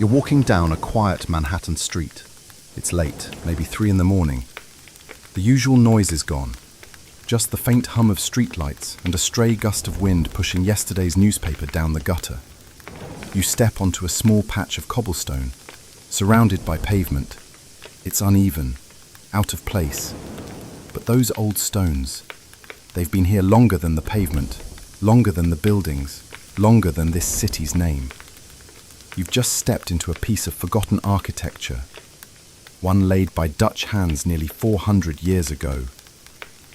You're walking down a quiet Manhattan street. It's late, maybe 3 in the morning. The usual noise is gone. Just the faint hum of streetlights and a stray gust of wind pushing yesterday's newspaper down the gutter. You step onto a small patch of cobblestone, surrounded by pavement. It's uneven, out of place. But those old stones, they've been here longer than the pavement, longer than the buildings, longer than this city's name. You've just stepped into a piece of forgotten architecture, one laid by Dutch hands nearly 400 years ago.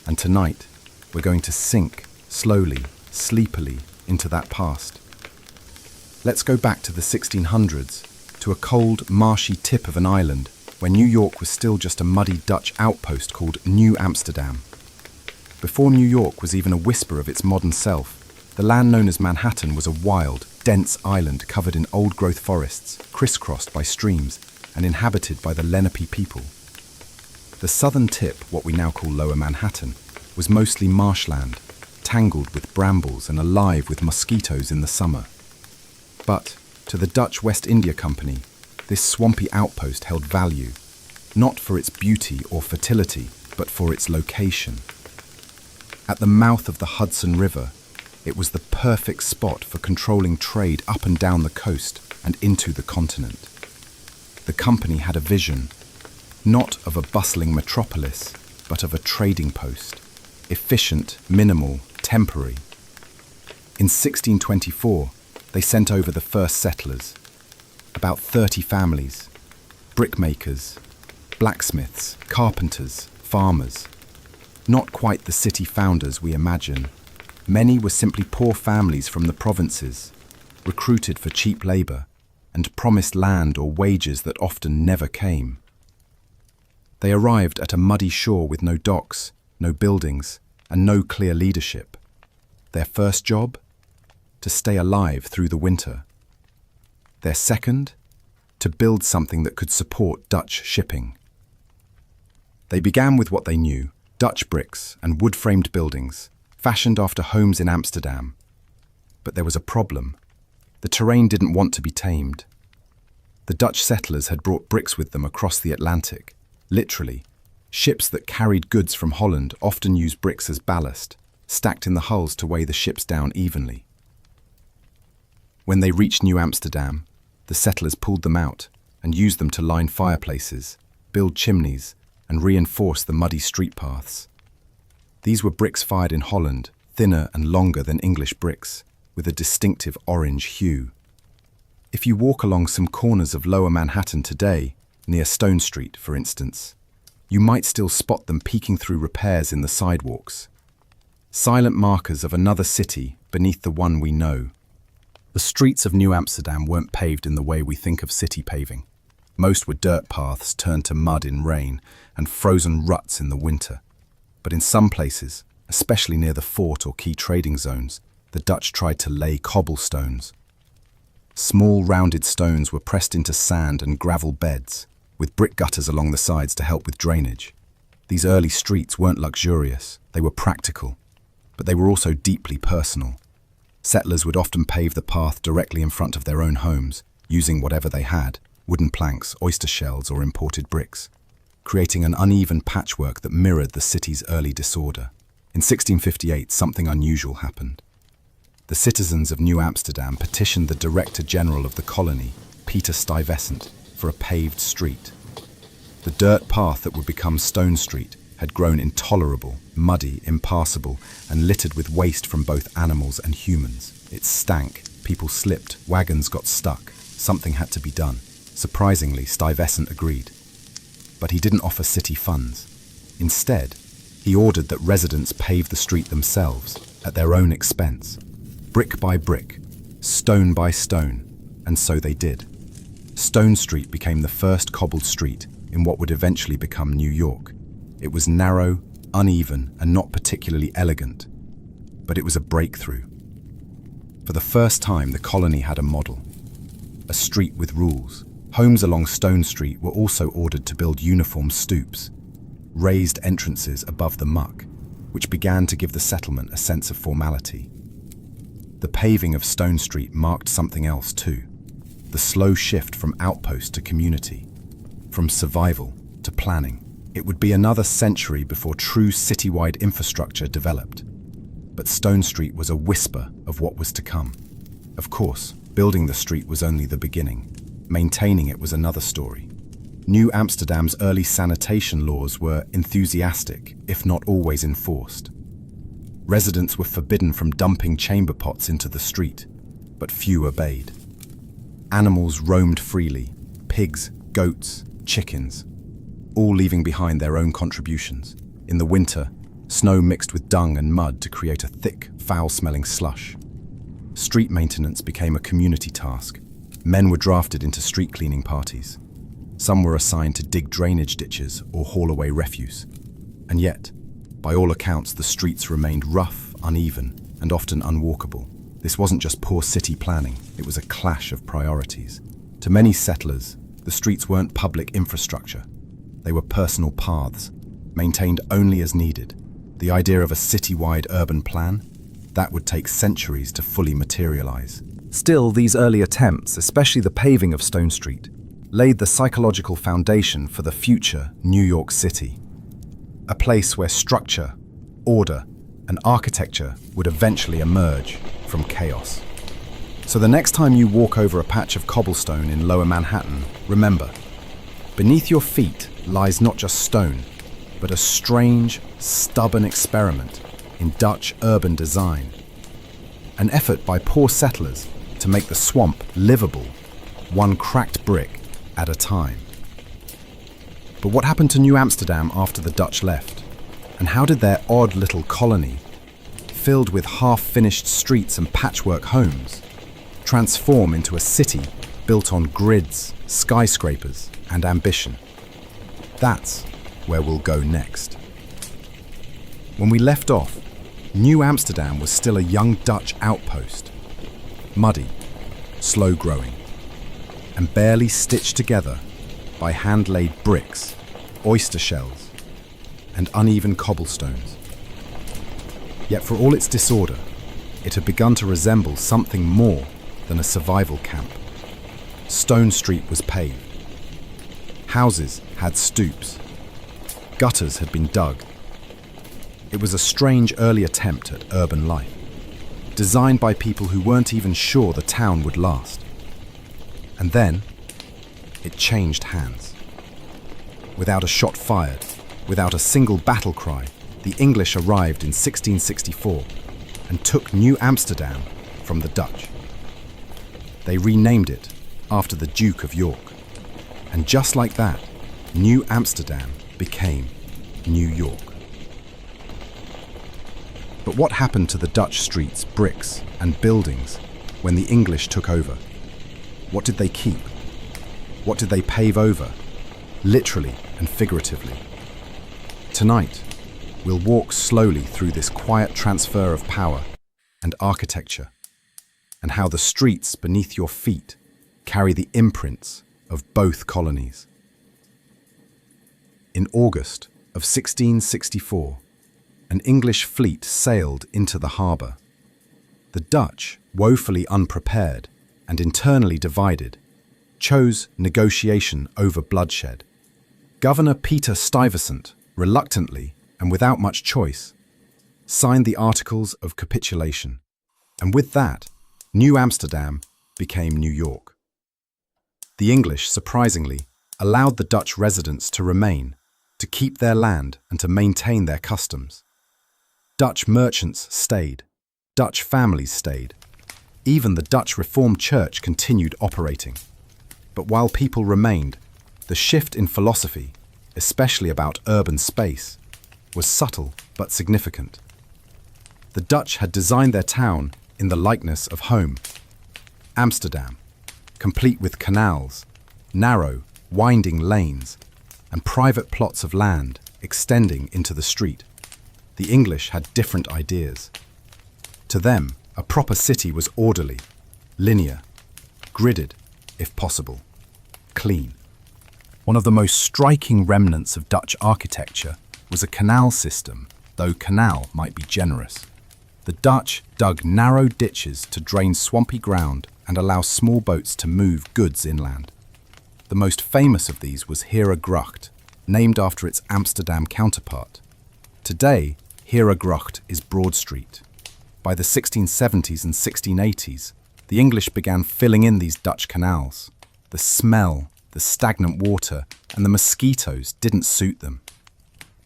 And tonight, we're going to sink, slowly, sleepily, into that past. Let's go back to the 1600s, to a cold, marshy tip of an island, where New York was still just a muddy Dutch outpost called New Amsterdam. Before New York was even a whisper of its modern self, the land known as Manhattan was a wild, dense island covered in old-growth forests, crisscrossed by streams, and inhabited by the Lenape people. The southern tip, what we now call Lower Manhattan, was mostly marshland, tangled with brambles and alive with mosquitoes in the summer. But, to the Dutch West India Company, this swampy outpost held value, not for its beauty or fertility, but for its location. At the mouth of the Hudson River, it was the perfect spot for controlling trade up and down the coast and into the continent. The company had a vision, not of a bustling metropolis, but of a trading post, efficient, minimal, temporary. In 1624, they sent over the first settlers, about 30 families, brickmakers, blacksmiths, carpenters, farmers. Not quite the city founders we imagine. Many were simply poor families from the provinces, recruited for cheap labor, and promised land or wages that often never came. They arrived at a muddy shore with no docks, no buildings, and no clear leadership. Their first job? To stay alive through the winter. Their second? To build something that could support Dutch shipping. They began with what they knew, Dutch bricks and wood-framed buildings, fashioned after homes in Amsterdam. But there was a problem. The terrain didn't want to be tamed. The Dutch settlers had brought bricks with them across the Atlantic. Literally, ships that carried goods from Holland often used bricks as ballast, stacked in the hulls to weigh the ships down evenly. When they reached New Amsterdam, the settlers pulled them out and used them to line fireplaces, build chimneys, and reinforce the muddy street paths. These were bricks fired in Holland, thinner and longer than English bricks, with a distinctive orange hue. If you walk along some corners of Lower Manhattan today, near Stone Street, for instance, you might still spot them peeking through repairs in the sidewalks. Silent markers of another city beneath the one we know. The streets of New Amsterdam weren't paved in the way we think of city paving. Most were dirt paths turned to mud in rain and frozen ruts in the winter. But in some places, especially near the fort or key trading zones, the Dutch tried to lay cobblestones. Small rounded stones were pressed into sand and gravel beds, with brick gutters along the sides to help with drainage. These early streets weren't luxurious, they were practical, but they were also deeply personal. Settlers would often pave the path directly in front of their own homes, using whatever they had, wooden planks, oyster shells, or imported bricks, creating an uneven patchwork that mirrored the city's early disorder. In 1658, something unusual happened. The citizens of New Amsterdam petitioned the Director General of the colony, Peter Stuyvesant, for a paved street. The dirt path that would become Stone Street had grown intolerable, muddy, impassable, and littered with waste from both animals and humans. It stank, people slipped, wagons got stuck. Something had to be done. Surprisingly, Stuyvesant agreed. But he didn't offer city funds. Instead, he ordered that residents pave the street themselves, at their own expense, brick by brick, stone by stone, and so they did. Stone Street became the first cobbled street in what would eventually become New York. It was narrow, uneven, and not particularly elegant, but it was a breakthrough. For the first time, the colony had a model, a street with rules. Homes along Stone Street were also ordered to build uniform stoops, raised entrances above the muck, which began to give the settlement a sense of formality. The paving of Stone Street marked something else too. the slow shift from outpost to community, from survival to planning. It would be another century before true citywide infrastructure developed. But Stone Street was a whisper of what was to come. Of course, building the street was only the beginning. Maintaining it was another story. New Amsterdam's early sanitation laws were enthusiastic, if not always enforced. Residents were forbidden from dumping chamber pots into the street, but few obeyed. Animals roamed freely, pigs, goats, chickens, all leaving behind their own contributions. In the winter, snow mixed with dung and mud to create a thick, foul-smelling slush. Street maintenance became a community task. Men were drafted into street cleaning parties. Some were assigned to dig drainage ditches or haul away refuse. And yet, by all accounts, the streets remained rough, uneven, and often unwalkable. This wasn't just poor city planning, it was a clash of priorities. To many settlers, the streets weren't public infrastructure. They were personal paths, maintained only as needed. The idea of a citywide urban plan, that would take centuries to fully materialize. Still, these early attempts, especially the paving of Stone Street, laid the psychological foundation for the future New York City. A place where structure, order, and architecture would eventually emerge from chaos. So the next time you walk over a patch of cobblestone in Lower Manhattan, remember, beneath your feet lies not just stone, but a strange, stubborn experiment in Dutch urban design. An effort by poor settlers to make the swamp livable, one cracked brick at a time. But what happened to New Amsterdam after the Dutch left? And how did their odd little colony, filled with half-finished streets and patchwork homes, transform into a city built on grids, skyscrapers, and ambition? That's where we'll go next. When we left off, New Amsterdam was still a young Dutch outpost, muddy, slow-growing, and barely stitched together by hand-laid bricks, oyster shells, and uneven cobblestones. Yet for all its disorder, it had begun to resemble something more than a survival camp. Stone Street was paved. Houses had stoops. Gutters had been dug. It was a strange early attempt at urban life, designed by people who weren't even sure the town would last. And then, it changed hands. Without a shot fired, without a single battle cry, the English arrived in 1664 and took New Amsterdam from the Dutch. They renamed it after the Duke of York. And just like that, New Amsterdam became New York. But what happened to the Dutch streets, bricks, and buildings when the English took over? What did they keep? What did they pave over, literally and figuratively? Tonight, we'll walk slowly through this quiet transfer of power and architecture, and how the streets beneath your feet carry the imprints of both colonies. In August of 1664, an English fleet sailed into the harbour. The Dutch, woefully unprepared and internally divided, chose negotiation over bloodshed. Governor Peter Stuyvesant, reluctantly and without much choice, signed the Articles of Capitulation, and with that, New Amsterdam became New York. The English, surprisingly, allowed the Dutch residents to remain, to keep their land and to maintain their customs. Dutch merchants stayed, Dutch families stayed. Even the Dutch Reformed Church continued operating. But while people remained, the shift in philosophy, especially about urban space, was subtle but significant. The Dutch had designed their town in the likeness of home. Amsterdam, complete with canals, narrow, winding lanes, and private plots of land extending into the street. The English had different ideas. To them, a proper city was orderly, linear, gridded, if possible, clean. One of the most striking remnants of Dutch architecture was a canal system, though canal might be generous. The Dutch dug narrow ditches to drain swampy ground and allow small boats to move goods inland. The most famous of these was Herengracht, named after its Amsterdam counterpart. Today, Herengracht is Broad Street. By the 1670s and 1680s, the English began filling in these Dutch canals. The smell, the stagnant water, and the mosquitoes didn't suit them.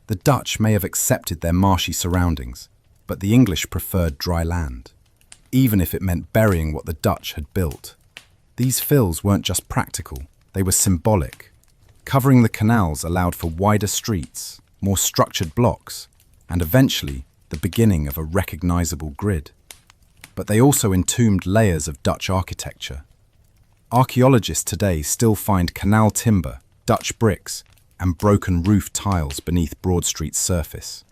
The Dutch may have accepted their marshy surroundings, but the English preferred dry land, even if it meant burying what the Dutch had built. These fills weren't just practical, they were symbolic. Covering the canals allowed for wider streets, more structured blocks, and eventually the beginning of a recognizable grid. But they also entombed layers of Dutch architecture. Archaeologists today still find canal timber, Dutch bricks, and broken roof tiles beneath Broad Street's surface.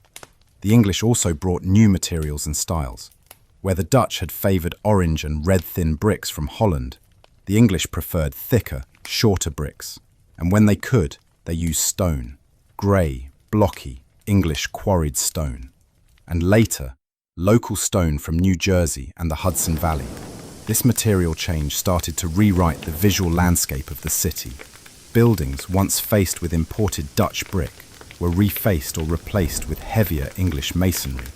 The English also brought new materials and styles. Where the Dutch had favoured orange and red thin bricks from Holland, the English preferred thicker, shorter bricks. And when they could, they used stone, grey, blocky, English quarried stone. And later, local stone from New Jersey and the Hudson Valley. This material change started to rewrite the visual landscape of the city. Buildings once faced with imported Dutch brick were refaced or replaced with heavier English masonry.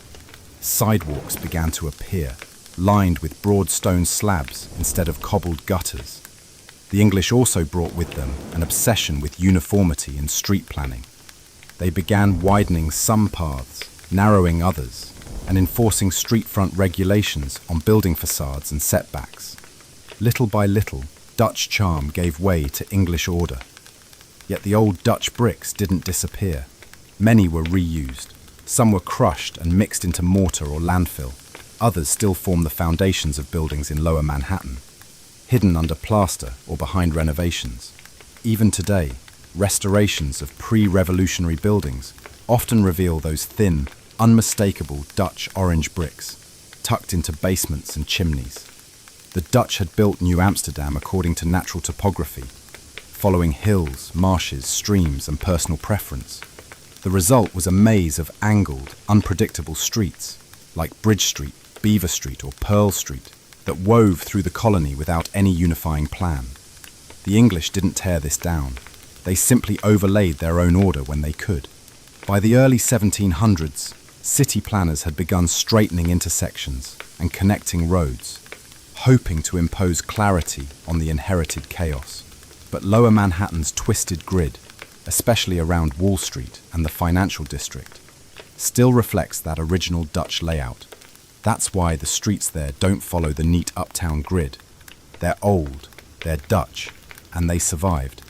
Sidewalks began to appear, lined with broad stone slabs instead of cobbled gutters. The English also brought with them an obsession with uniformity in street planning. They began widening some paths, narrowing others, and enforcing street-front regulations on building facades and setbacks. Little by little, Dutch charm gave way to English order. Yet the old Dutch bricks didn't disappear. Many were reused. Some were crushed and mixed into mortar or landfill. Others still form the foundations of buildings in Lower Manhattan, hidden under plaster or behind renovations. Even today, restorations of pre-revolutionary buildings often reveal those thin, unmistakable Dutch orange bricks, tucked into basements and chimneys. The Dutch had built New Amsterdam according to natural topography, following hills, marshes, streams, and personal preference. The result was a maze of angled, unpredictable streets, like Bridge Street, Beaver Street, or Pearl Street, that wove through the colony without any unifying plan. The English didn't tear this down. They simply overlaid their own order when they could. By the early 1700s, city planners had begun straightening intersections and connecting roads, hoping to impose clarity on the inherited chaos. But Lower Manhattan's twisted grid, especially around Wall Street and the financial district, still reflects that original Dutch layout. That's why the streets there don't follow the neat uptown grid. They're old, they're Dutch, and they survived.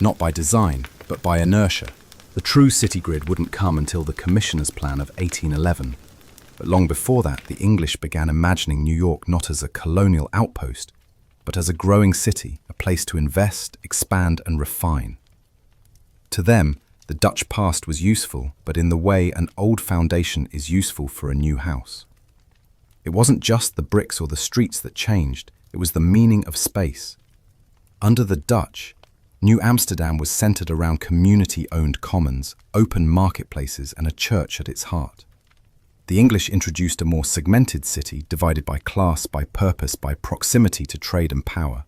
Not by design, but by inertia. The true city grid wouldn't come until the Commissioner's Plan of 1811. But long before that, the English began imagining New York not as a colonial outpost, but as a growing city, a place to invest, expand, and refine. To them, the Dutch past was useful, but in the way an old foundation is useful for a new house. It wasn't just the bricks or the streets that changed, it was the meaning of space. Under the Dutch, New Amsterdam was centered around community-owned commons, open marketplaces, and a church at its heart. The English introduced a more segmented city, divided by class, by purpose, by proximity to trade and power.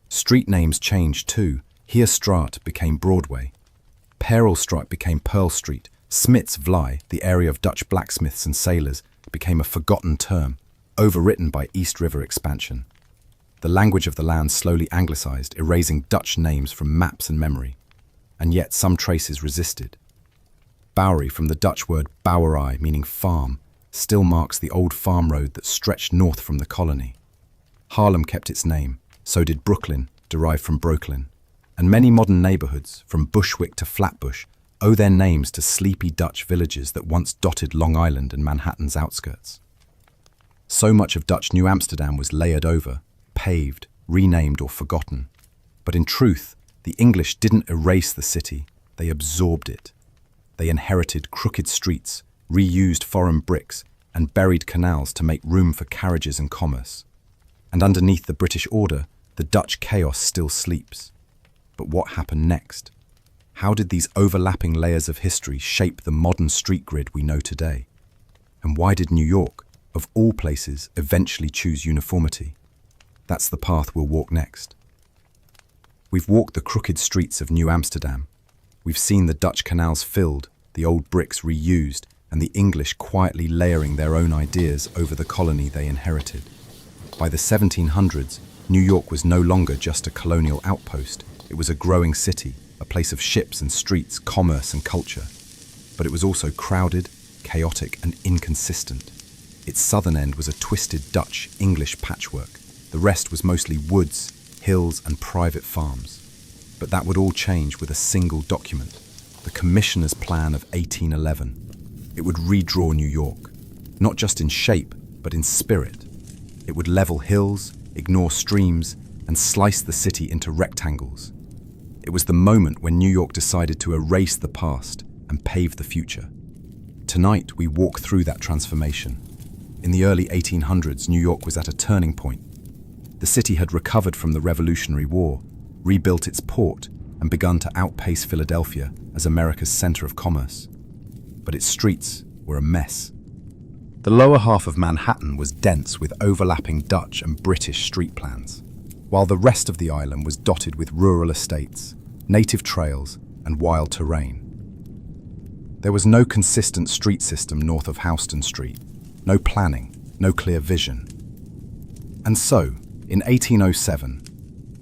Street names changed too. Heerstraat became Broadway. Pearlstraat became Pearl Street. Smits Vlaai, the area of Dutch blacksmiths and sailors, became a forgotten term, overwritten by East River expansion. The language of the land slowly anglicized, erasing Dutch names from maps and memory. And yet some traces resisted. Bowery, from the Dutch word bouwerij, meaning farm, still marks the old farm road that stretched north from the colony. Harlem kept its name, so did Brooklyn, derived from Brooklyn. And many modern neighborhoods, from Bushwick to Flatbush, owe their names to sleepy Dutch villages that once dotted Long Island and Manhattan's outskirts. So much of Dutch New Amsterdam was layered over, paved, renamed, or forgotten. But in truth, the English didn't erase the city, they absorbed it. They inherited crooked streets, reused foreign bricks, and buried canals to make room for carriages and commerce. And underneath the British order, the Dutch chaos still sleeps. But what happened next? How did these overlapping layers of history shape the modern street grid we know today? And why did New York, of all places, eventually choose uniformity? That's the path we'll walk next. We've walked the crooked streets of New Amsterdam. We've seen the Dutch canals filled, the old bricks reused, and the English quietly layering their own ideas over the colony they inherited. By the 1700s, New York was no longer just a colonial outpost. It was a growing city, a place of ships and streets, commerce and culture. But it was also crowded, chaotic and inconsistent. Its southern end was a twisted Dutch-English patchwork. The rest was mostly woods, hills and private farms. But that would all change with a single document, the Commissioner's Plan of 1811. It would redraw New York, not just in shape, but in spirit. It would level hills, ignore streams, and slice the city into rectangles. It was the moment when New York decided to erase the past and pave the future. Tonight, we walk through that transformation. In the early 1800s, New York was at a turning point. The city had recovered from the Revolutionary War, rebuilt its port, and begun to outpace Philadelphia as America's center of commerce. But its streets were a mess. The lower half of Manhattan was dense with overlapping Dutch and British street plans, while the rest of the island was dotted with rural estates, native trails, and wild terrain. There was no consistent street system north of Houston Street, no planning, no clear vision. And so, in 1807,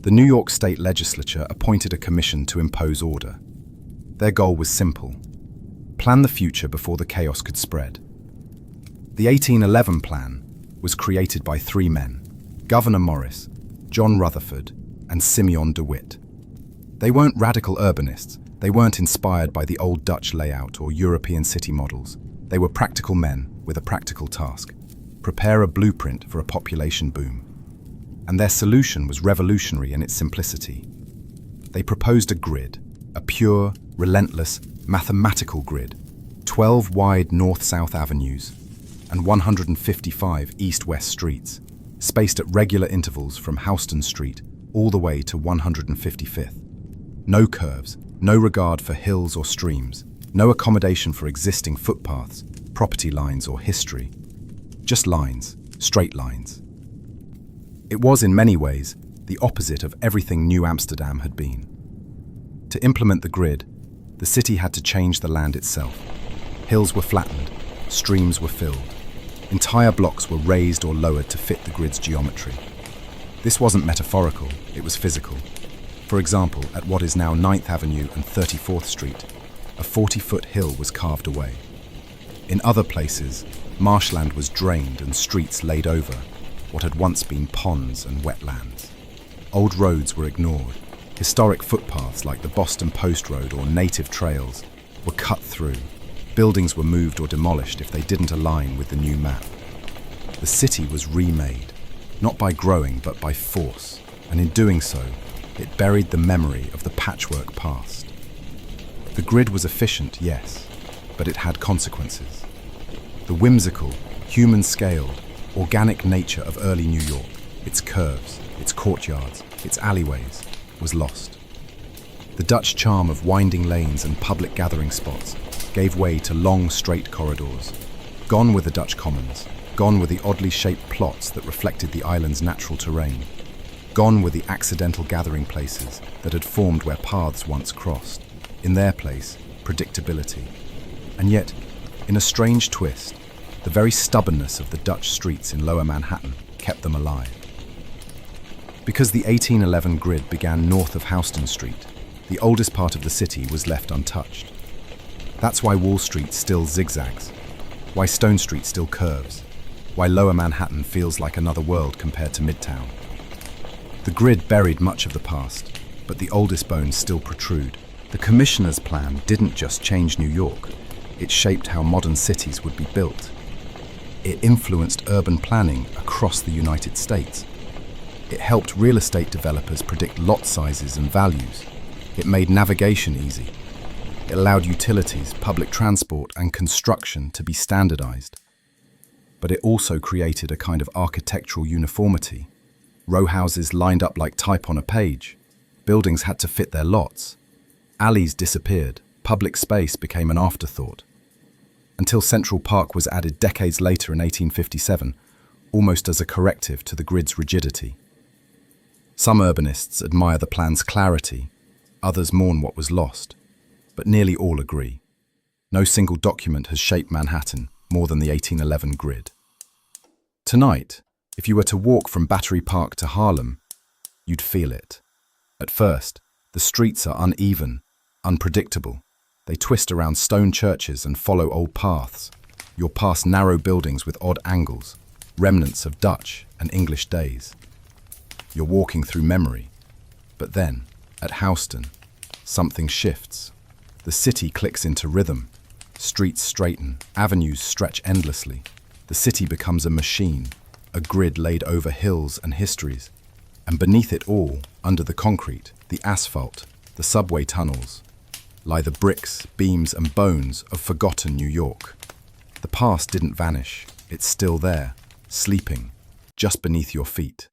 the New York State Legislature appointed a commission to impose order. Their goal was simple: plan the future before the chaos could spread. The 1811 plan was created by three men: Gouverneur Morris, John Rutherford, and Simeon DeWitt. They weren't radical urbanists. They weren't inspired by the old Dutch layout or European city models. They were practical men with a practical task: prepare a blueprint for a population boom. And their solution was revolutionary in its simplicity. They proposed a grid, a pure, relentless, mathematical grid, 12 wide north-south avenues, and 155 east-west streets, spaced at regular intervals from Houston Street all the way to 155th. No curves, no regard for hills or streams, no accommodation for existing footpaths, property lines or history. Just lines, straight lines. It was in many ways the opposite of everything New Amsterdam had been. To implement the grid, the city had to change the land itself. Hills were flattened, streams were filled. Entire blocks were raised or lowered to fit the grid's geometry. This wasn't metaphorical, it was physical. For example, at what is now 9th Avenue and 34th Street, a 40-foot hill was carved away. In other places, marshland was drained and streets laid over what had once been ponds and wetlands. Old roads were ignored. Historic footpaths like the Boston Post Road or native trails were cut through. Buildings were moved or demolished if they didn't align with the new map. The city was remade, not by growing but by force, and in doing so, it buried the memory of the patchwork past. The grid was efficient, yes, but it had consequences. The whimsical, human-scaled, organic nature of early New York, its curves, its courtyards, its alleyways, was lost. The Dutch charm of winding lanes and public gathering spots gave way to long, straight corridors. Gone were the Dutch commons, gone were the oddly shaped plots that reflected the island's natural terrain. Gone were the accidental gathering places that had formed where paths once crossed. In their place, predictability. And yet, in a strange twist, the very stubbornness of the Dutch streets in Lower Manhattan kept them alive. Because the 1811 grid began north of Houston Street, the oldest part of the city was left untouched. That's why Wall Street still zigzags, why Stone Street still curves, why Lower Manhattan feels like another world compared to Midtown. The grid buried much of the past, but the oldest bones still protrude. The Commissioner's Plan didn't just change New York, it shaped how modern cities would be built. It influenced urban planning across the United States. It helped real estate developers predict lot sizes and values. It made navigation easy. It allowed utilities, public transport, and construction to be standardized. But it also created a kind of architectural uniformity. Row houses lined up like type on a page. Buildings had to fit their lots. Alleys disappeared. Public space became an afterthought. Until Central Park was added decades later in 1857, almost as a corrective to the grid's rigidity. Some urbanists admire the plan's clarity, others mourn what was lost, but nearly all agree. No single document has shaped Manhattan more than the 1811 grid. Tonight, if you were to walk from Battery Park to Harlem, you'd feel it. At first, the streets are uneven, unpredictable. They twist around stone churches and follow old paths. You'll pass narrow buildings with odd angles, remnants of Dutch and English days. You're walking through memory. But then, at Houston, something shifts. The city clicks into rhythm. Streets straighten, avenues stretch endlessly. The city becomes a machine, a grid laid over hills and histories. And beneath it all, under the concrete, the asphalt, the subway tunnels, lie the bricks, beams and bones of forgotten New York. The past didn't vanish. It's still there, sleeping, just beneath your feet.